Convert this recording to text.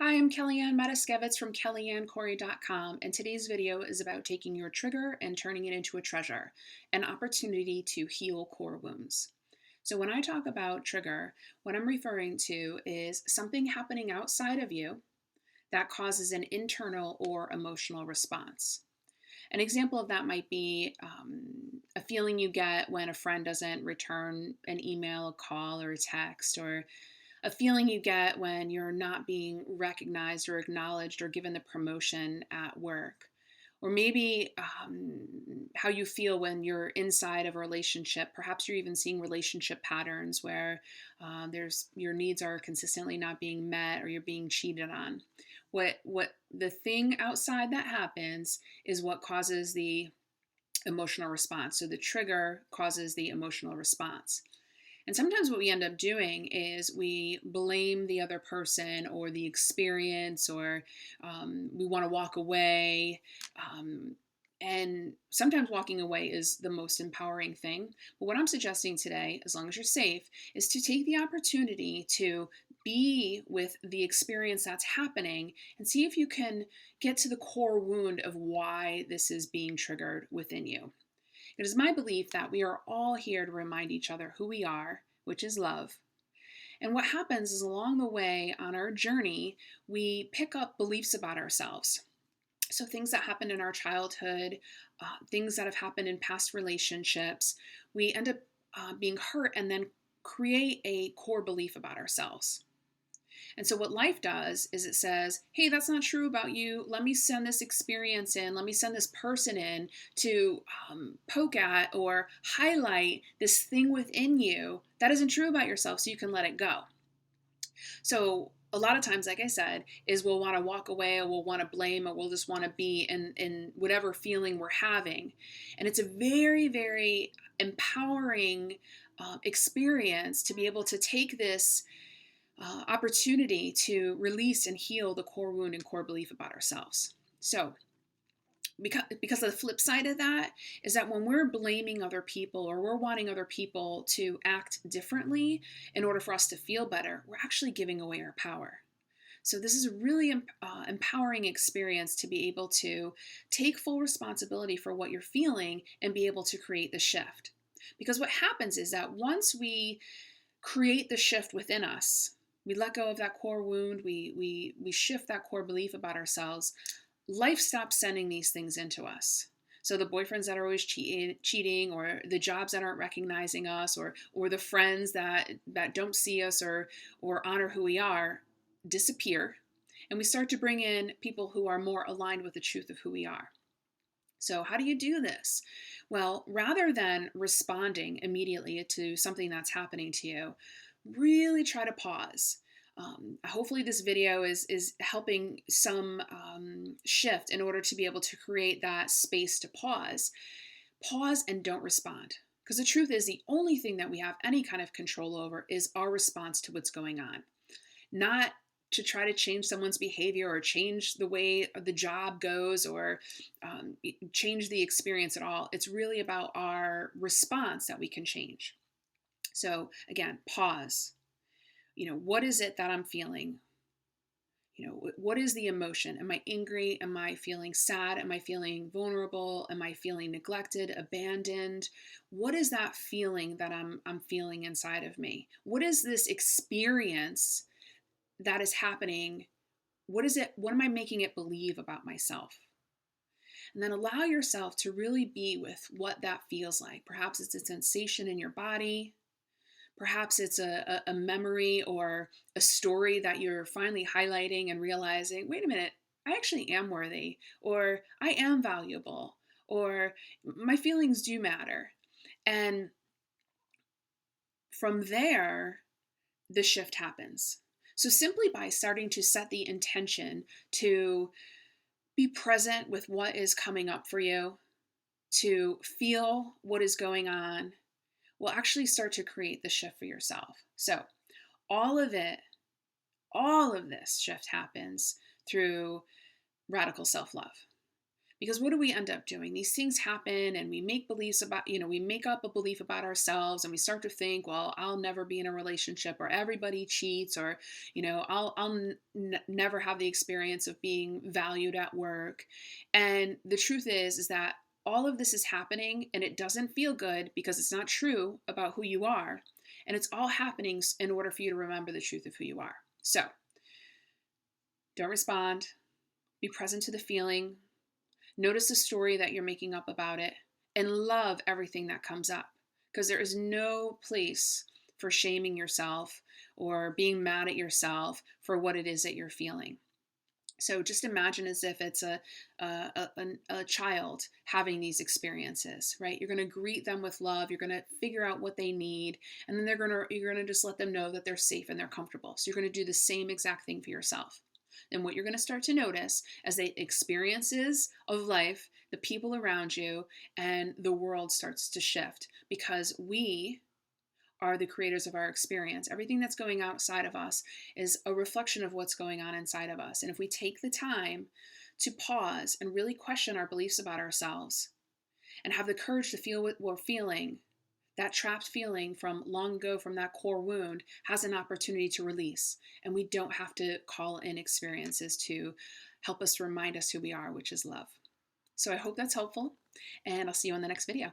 Hi, I'm Kellyanne Mataskevitz from KellyanneCorey.com, and today's video is about taking your trigger and turning it into a treasure, an opportunity to heal core wounds. So when I talk about trigger, what I'm referring to is something happening outside of you that causes an internal or emotional response. An example of that might be a feeling you get when a friend doesn't return an email, a call, or a text, or a feeling you get when you're not being recognized or acknowledged or given the promotion at work. Or maybe how you feel when you're inside of a relationship. Perhaps you're even seeing relationship patterns where there's your needs are consistently not being met or you're being cheated on. What the thing outside that happens is what causes the emotional response. So the trigger causes the emotional response. And sometimes what we end up doing is we blame the other person or the experience, or we want to walk away. And sometimes walking away is the most empowering thing. But what I'm suggesting today, as long as you're safe, is to take the opportunity to be with the experience that's happening and see if you can get to the core wound of why this is being triggered within you. It is my belief that we are all here to remind each other who we are, which is love. And what happens is along the way on our journey, we pick up beliefs about ourselves. So things that happened in our childhood, things that have happened in past relationships, we end up being hurt and then create a core belief about ourselves. And so what life does is it says, hey, that's not true about you. Let me send this experience in. Let me send this person in to poke at or highlight this thing within you that isn't true about yourself so you can let it go. So a lot of times, like I said, is we'll want to walk away or we'll want to blame or we'll just want to be in whatever feeling we're having. And it's a very, very empowering experience to be able to take this opportunity to release and heal the core wound and core belief about ourselves. So, because the flip side of that is that when we're blaming other people or we're wanting other people to act differently in order for us to feel better, we're actually giving away our power. So this is a really empowering experience to be able to take full responsibility for what you're feeling and be able to create the shift. Because what happens is that once we create the shift within us, we let go of that core wound, we shift that core belief about ourselves, life stops sending these things into us. So the boyfriends that are always cheating, or the jobs that aren't recognizing us, or the friends that don't see us or honor who we are, disappear, and we start to bring in people who are more aligned with the truth of who we are. So how do you do this? Well, rather than responding immediately to something that's happening to you, really try to pause. Hopefully this video is helping some shift in order to be able to create that space to pause. Pause and don't respond. Because the truth is the only thing that we have any kind of control over is our response to what's going on. Not to try to change someone's behavior or change the way the job goes or change the experience at all. It's really about our response that we can change. So again, pause. What is it that I'm feeling? What is the emotion? Am I angry? Am I feeling sad? Am I feeling vulnerable? Am I feeling neglected, abandoned? What is that feeling that I'm feeling inside of me? What is this experience that is happening? What is it? What am I making it believe about myself? And then allow yourself to really be with what that feels like. Perhaps it's a sensation in your body. Perhaps it's a memory or a story that you're finally highlighting and realizing, wait a minute, I actually am worthy, or I am valuable, or my feelings do matter. And from there, the shift happens. So simply by starting to set the intention to be present with what is coming up for you, to feel what is going on, will actually start to create the shift for yourself. So all of this shift happens through radical self-love. Because what do we end up doing? These things happen and we make beliefs about, we make up a belief about ourselves and we start to think, well, I'll never be in a relationship, or everybody cheats, or, I'll never have the experience of being valued at work. And the truth is that all of this is happening and it doesn't feel good because it's not true about who you are. And it's all happening in order for you to remember the truth of who you are. So don't respond, be present to the feeling. Notice the story that you're making up about it, and love everything that comes up, because there is no place for shaming yourself or being mad at yourself for what it is that you're feeling. So just imagine as if it's a child having these experiences, right? You're going to greet them with love. You're going to figure out what they need, and then you're going to just let them know that they're safe and they're comfortable. So you're going to do the same exact thing for yourself. And what you're going to start to notice as the experiences of life, the people around you, and the world starts to shift, because we are the creators of our experience. Everything that's going outside of us is a reflection of what's going on inside of us. And if we take the time to pause and really question our beliefs about ourselves and have the courage to feel what we're feeling, that trapped feeling from long ago, from that core wound, has an opportunity to release. And we don't have to call in experiences to help us remind us who we are, which is love. So I hope that's helpful, and I'll see you on the next video.